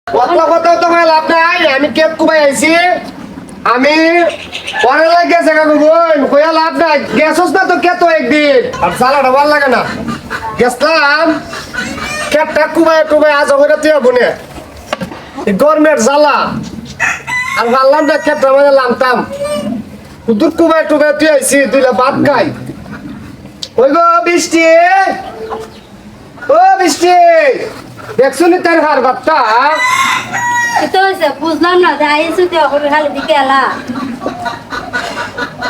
কত কত তোমার লাভ নাই আমি কেক কুবাই আইছি আমি পরে লাগে জায়গা কইন কইয়া লাভ নাই গ্যাসস না তো কেতো একদিন আর সালাটা ভালো লাগে না গেছলাম কেকটা কুবাই কুবাই আজ হইরা তুই বনে গরমের জ্বালা আর ভাবলাম না কেকটা মানে লামতাম কুদুর কুবাই কুবাই তুই আইছি দুইলা ভাত খাই ওই গো বৃষ্টি ও বৃষ্টি দেখছো নি তার হার বাপটা এটা হইছে বুঝলাম না যে আইছো তে ওরে খালি দিকে এলা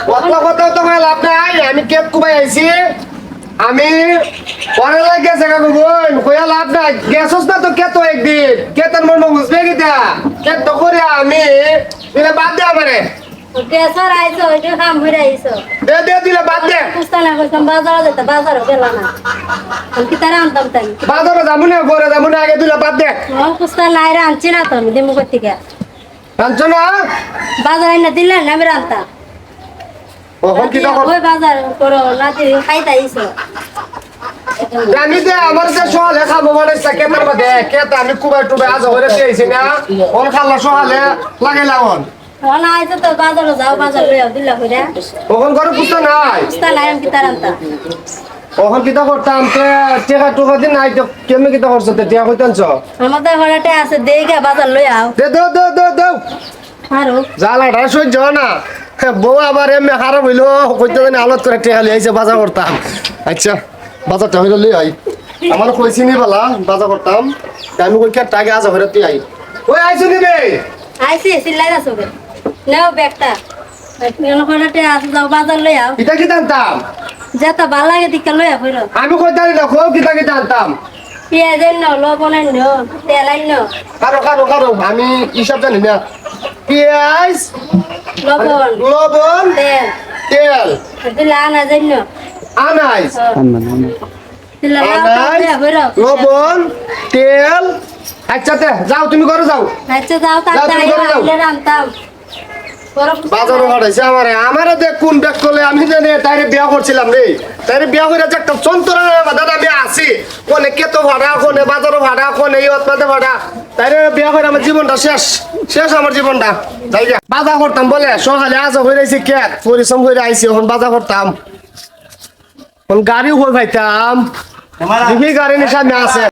কত কত তোমার লাভ নাই আমি কেক কুবাই আইছি আমি পরে লাগে জায়গা কইন কইয়া লাভ নাই গ্যাসস না তো কেতো একদিন কেতন মন বুঝবে কিটা কেক তো করে আমি দিলে বাদ দে আমারে কেসার আইছো ওইটা কাম হইরা আইছো দে দে দিলে বাদ দে কুস্তানা কইতাম বাজারে যেতে বাজারে গেলা না কি তারা আনতাম তাই বাজারে যাবো না ঘরে যাবো না আগে দিলে বাদ দে কুস্তা লাইরা আনছি না তো আমি দেমু করতে গিয়া জানছো না বাজারে না দিলে না আমি রান্তা ওখন কি তখন ওই বাজার করো না দিয়ে খাইতে আইছো জানি দে আমার যে সহালে খাবো মানে কেতার মধ্যে কেতা আমি কুবাই টুবাই আজ হইরা দিয়েছি না ওন খাল্লা সহালে লাগাইলাম না আইছো তো বাজারে যাও বাজার লইয়া দিলা কইরা ওখন ঘরে পুস্তা নাই কুস্তা লাই আমি কি তারা আনতা ওখন কিতা করতাম তে টেকা টুকা দিন নাই তো কেমনে কিতা করছ তে টিয়া কইতানছ আমাদের ঘরেতে আছে দেইগা বাজার লই আও দে দে দে দে দে আরো জালাটা সহ্য না বউ আবার এমনি খারাপ হইলো কইতে জানি আলত করে টেকা লিয়ে আইছে বাজার করতাম আচ্ছা বাজারটা হইলো লই আই আমার কইছি নি বালা বাজার করতাম আমি কই কেটটা আগে আজ ঘরে তুই আই ওই আইছো নি রে আইছি সিলাই না সবে নাও ব্যাগটা ঘরেতে আছে যাও বাজার লই আও কিতা কিতা আনতাম যেটা ভাল লাগে দিকে লই আও ফিরো আমি কইতারি না খো কিতা কিতা আনতাম পেঁয়াজ এনো লবণ এনো তেল এনো কারো কারো কারো আমি হিসাব জানি না পেঁয়াজ লবণ লবণ তেল তেল দিলে আনা যাইন আনাইস দিলে আনাইস লবণ তেল আচ্ছা তে যাও তুমি ঘরে যাও আচ্ছা যাও তাড়াতাড়ি আইলে রান্তাম বাজারও হারাইছে আমারে দেখ কোন ব্যাগ করলে আমি জানি তাইরে বিয়া করছিলাম রে তাইরে বিয়া করে যে একটা চন্তরা বাজার আমি আছি কোনে কেতো ভাড়া কোনে বাজারও ভাড়া কোনে ইয়তমাতে ভাড়া তাইরে বিয়া করে আমার জীবনটা শেষ শেষ আমার জীবনটা যাই গা বাজার করতাম বলে সকালে আজ হয়ে রয়েছে কেক পরিশ্রম করে আইছি এখন বাজার করতাম গাড়িও হয়ে পাইতাম দেখি গাড়ি নিশানে আছে